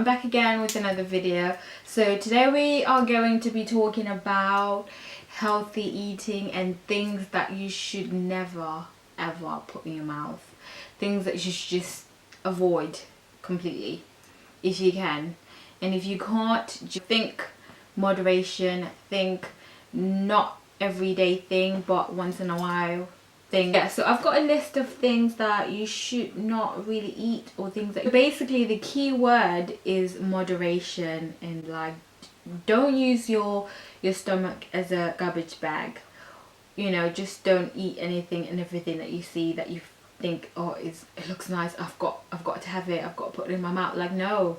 I'm back again with another video. So today we are going to be talking about healthy eating and things that you should never ever put in your mouth. Things that you should just avoid completely if you can. And if you can't, just think moderation, think not everyday thing but once in a while thing. Yeah, so I've got a list of things that you should not really eat, or things that basically the key word is moderation, and like don't use your stomach as a garbage bag. You know, just don't eat anything and everything that you see that you think, oh, it looks nice, I've got to have it, I've got to put it in my mouth. Like, no,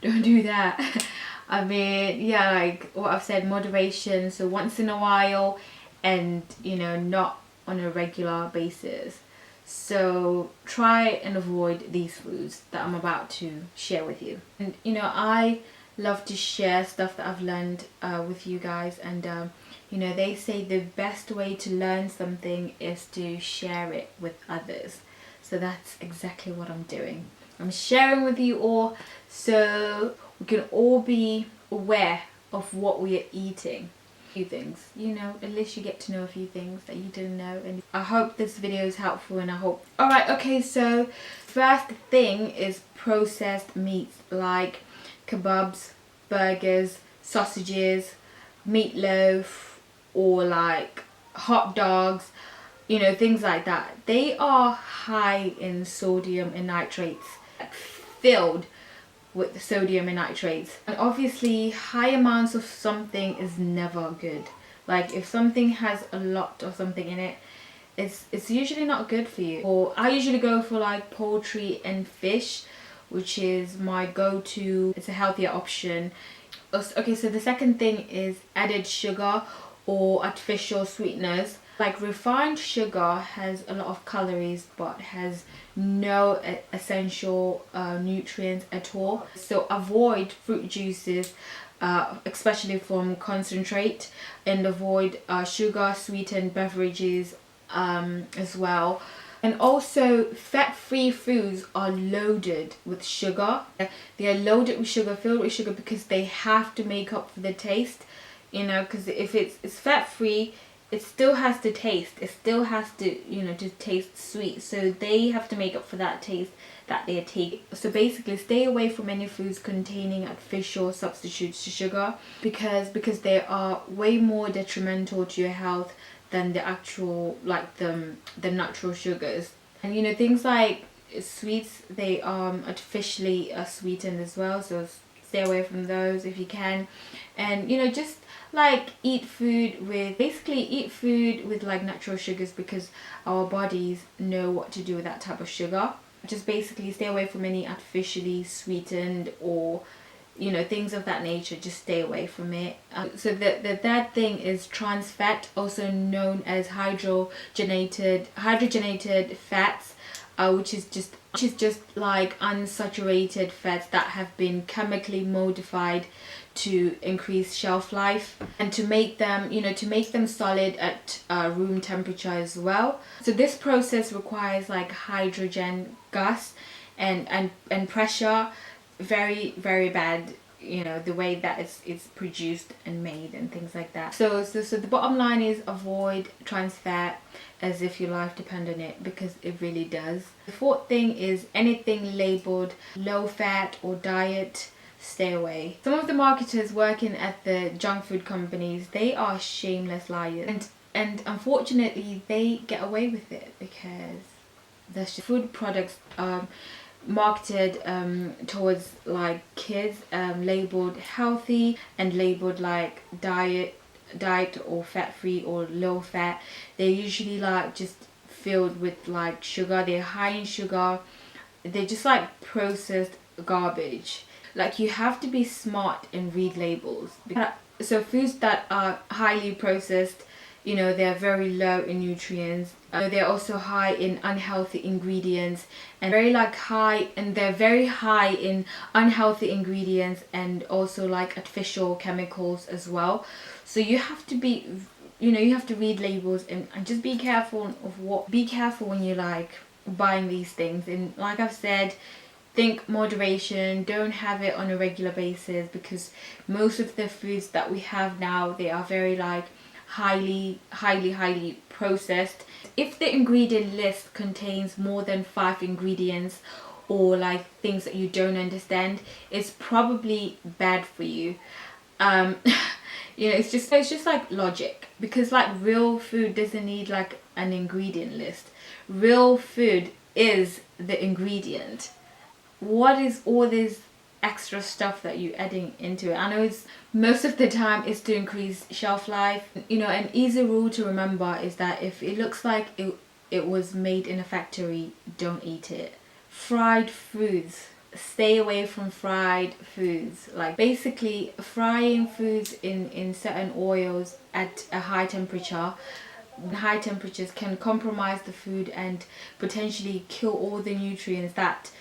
don't do that. I mean, yeah, like what I've said, moderation. So once in a while, and you know, not on a regular basis. So try and avoid these foods that I'm about to share with you. And you know, I love to share stuff that I've learned with you guys, and you know, they say the best way to learn something is to share it with others. So that's exactly what I'm doing. I'm sharing with you all so we can all be aware of what we are eating. Few things, you know, at least you get to know a few things that you didn't know. And I hope this video is helpful, and I hope. Alright, okay, so first thing is processed meats like kebabs, burgers, sausages, meatloaf, or like hot dogs, you know, things like that. They are high in sodium and nitrates, filled with sodium and nitrates, and obviously high amounts of something is never good. Like if something has a lot of something in it, it's usually not good for you. Or I usually go for like poultry and fish, which is my go-to. It's a healthier option. Okay, so the second thing is added sugar or artificial sweeteners. Like refined sugar has a lot of calories but has no essential nutrients at all. So avoid fruit juices, especially from concentrate, and avoid sugar sweetened beverages as well. And also fat-free foods are loaded with sugar. They are loaded with sugar, filled with sugar, because they have to make up for the taste, you know, because if it's fat-free, it still has to taste. It still has to, you know, to taste sweet. So they have to make up for that taste that they are taking. So basically, stay away from any foods containing artificial substitutes to sugar, because they are way more detrimental to your health than the actual, like the natural sugars. And you know, things like sweets, they are artificially sweetened as well. So stay away from those if you can. And you know, just like eat food with like natural sugars, because our bodies know what to do with that type of sugar. Just basically stay away from any artificially sweetened or, you know, things of that nature. Just stay away from it. So the third thing is trans fat, also known as hydrogenated fats, which is just like unsaturated fats that have been chemically modified to increase shelf life and to make them, you know, to make them solid at room temperature as well. So this process requires like hydrogen gas and pressure. Very, very bad, you know, the way that it's produced and made and things like that. So the bottom line is avoid trans fat as if your life depends on it, because it really does. The fourth thing is anything labeled low fat or diet, stay away. Some of the marketers working at the junk food companies, they are shameless liars, and unfortunately they get away with it because there's just food products marketed towards like kids, labeled healthy and labeled like diet or fat free or low fat. They're usually like just filled with like sugar. They're high in sugar. They're just like processed garbage. Like you have to be smart and read labels. So foods that are highly processed, you know, they're very low in nutrients. They're also high in unhealthy ingredients, and they're very high in unhealthy ingredients and also like artificial chemicals as well. So you have to be, you know, you have to read labels and just be careful when you like buying these things. And like I've said, think moderation, don't have it on a regular basis, because most of the foods that we have now, they are very like highly processed. If the ingredient list contains more than 5 ingredients, or like things that you don't understand, it's probably bad for you. You know, it's just like logic, because like real food doesn't need like an ingredient list. Real food is the ingredient. What is all this extra stuff that you're adding into it? I know it's most of the time it's to increase shelf life. You know, an easy rule to remember is that if it looks like it was made in a factory, don't eat it. Fried foods, stay away from fried foods. Like basically frying foods in certain oils at a high temperature. High temperatures can compromise the food and potentially kill all the nutrients that,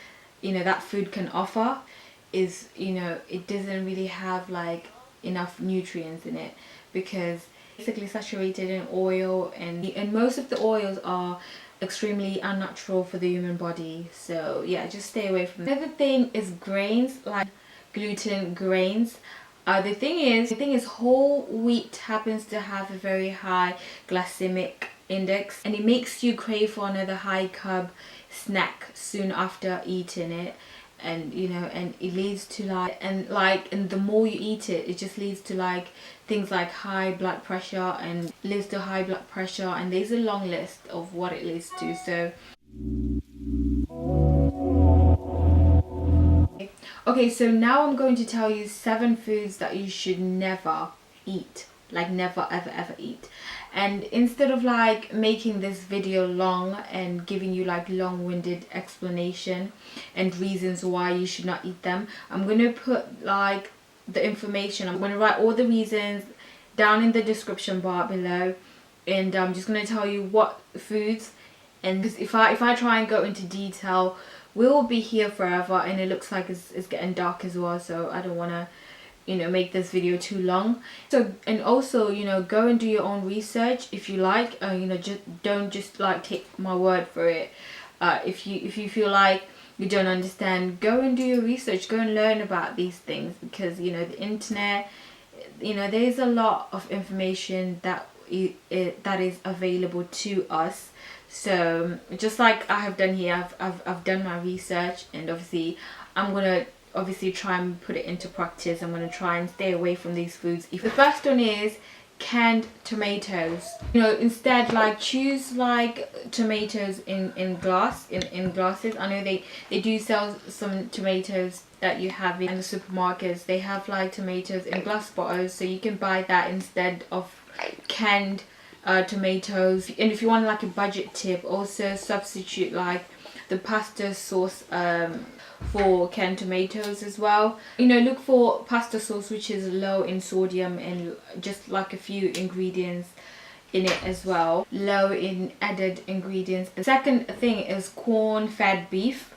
you know, that food can offer. Is, you know, it doesn't really have like enough nutrients in it, because basically saturated in oil, and most of the oils are extremely unnatural for the human body. So yeah, just stay away from them. Another thing is grains, like gluten grains. The thing is whole wheat happens to have a very high glycemic index, and it makes you crave for another high carb snack soon after eating it. And you know, and it leads to and the more you eat it, it just leads to like things like high blood pressure, and leads to high blood pressure, and there's a long list of what it leads to. So okay, so now I'm going to tell you 7 foods that you should never eat. Like never ever eat. And instead of like making this video long and giving you like long-winded explanation and reasons why you should not eat them, I'm going to put like the information. I'm going to write all the reasons down in the description bar below, and I'm just going to tell you what foods. And if I try and go into detail, we'll be here forever, and it looks like it's getting dark as well, so I don't want to, you know, make this video too long. So, and also, you know, go and do your own research if you like. You know, don't just like take my word for it. If you feel like you don't understand, go and do your research, go and learn about these things, because you know, the internet, you know, there's a lot of information that is available to us. So just like I have done here, I've done my research, and obviously I'm gonna try and put it into practice. I'm going to try and stay away from these foods. The first one is canned tomatoes. You know, instead like choose like tomatoes in glasses. I know they do sell some tomatoes that you have in the supermarkets. They have like tomatoes in glass bottles, so you can buy that instead of canned tomatoes. And if you want like a budget tip, also substitute like the pasta sauce for canned tomatoes as well. You know, look for pasta sauce which is low in sodium and just like a few ingredients in it as well, low in added ingredients. The second thing is corn-fed beef.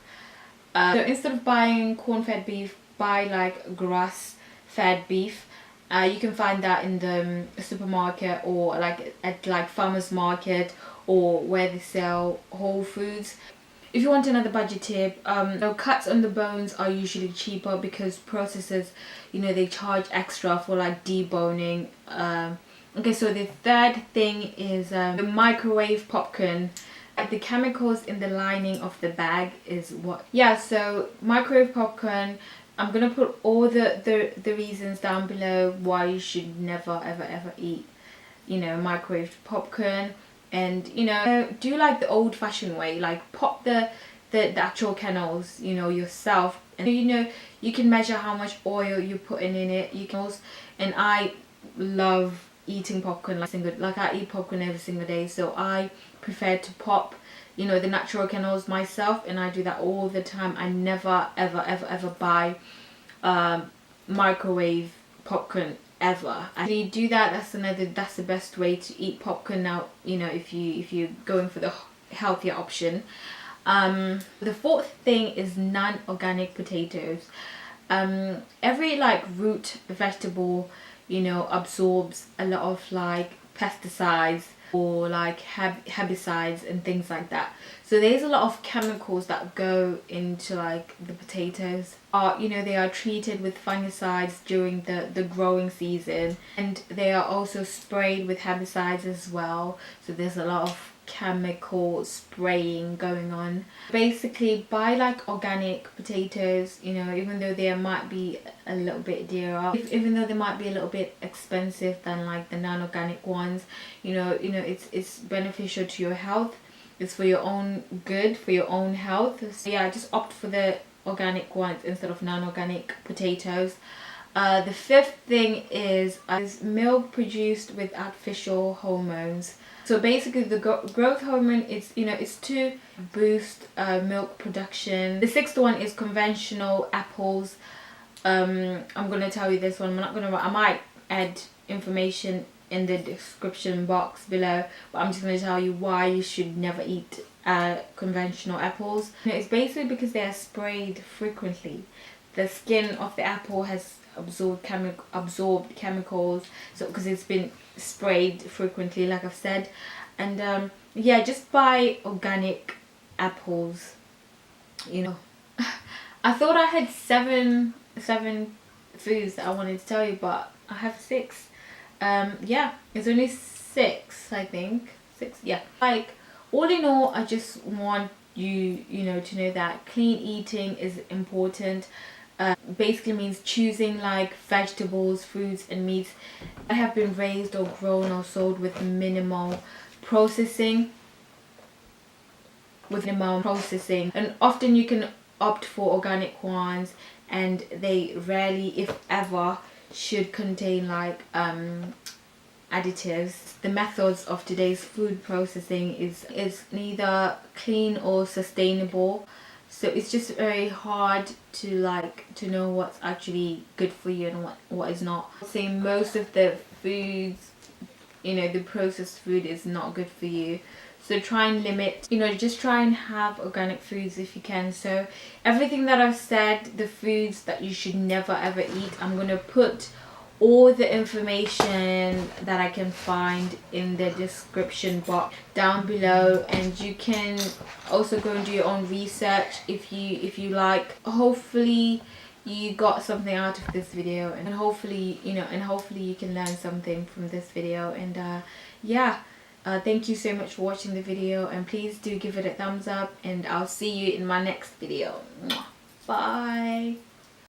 So instead of buying corn-fed beef, buy like grass-fed beef. You can find that in the supermarket, or like at like farmers market, or where they sell whole foods. If you want another budget tip, cuts on the bones are usually cheaper, because processors, you know, they charge extra for like deboning. Okay, so the third thing is the microwave popcorn. The chemicals in the lining of the bag is what. Yeah, so microwave popcorn. I'm gonna put all the reasons down below why you should never ever eat, you know, microwave popcorn. And you know, do like the old-fashioned way, like pop the actual kernels, you know, yourself, and you know, you can measure how much oil you're putting in it. You can also, and I love eating popcorn like I eat popcorn every single day, so I prefer to pop, you know, the natural kernels myself, and I do that all the time. I never ever buy microwave popcorn ever. And you do that, that's the best way to eat popcorn now, you know, if you're going for the healthier option. The fourth thing is non-organic potatoes. Every like root vegetable, you know, absorbs a lot of like pesticides, or like herbicides and things like that. So there's a lot of chemicals that go into like the potatoes. They are treated with fungicides during the growing season, and they are also sprayed with herbicides as well. So there's a lot of chemical spraying going on. Basically, buy like organic potatoes, even though they might be a little bit dearer, even though they might be a little bit expensive than like the non-organic ones. It's beneficial to your health. It's for your own good, for your own health. So yeah, just opt for the organic ones instead of non-organic potatoes. The fifth thing is milk produced with artificial hormones. So basically the growth hormone is, it's to boost milk production. The sixth one is conventional apples. I'm going to tell you this one. I might add information in the description box below, but I'm just going to tell you why you should never eat conventional apples. It's basically because they are sprayed frequently. The skin of the apple has absorbed chemicals, so because it's been sprayed frequently, like I've said. And yeah, just buy organic apples. I thought I had seven foods that I wanted to tell you, but I have 6. Yeah, it's only 6, I think. 6, yeah. Like, all in all, I just want you to know that clean eating is important. Basically means choosing like vegetables, fruits and meats that have been raised or grown or sold with minimal processing. And often you can opt for organic ones, and they rarely, if ever, should contain like additives. The methods of today's food processing is neither clean or sustainable, so it's just very hard to know what's actually good for you and what is not. I'd say most of the foods, the processed food is not good for you. So try and limit, just try and have organic foods if you can. So everything that I've said, the foods that you should never ever eat, I'm going to put all the information that I can find in the description box down below, and you can also go and do your own research if you like. Hopefully you got something out of this video, and hopefully you can learn something from this video. And yeah, thank you so much for watching the video, and please do give it a thumbs up, and I'll see you in my next video. Bye.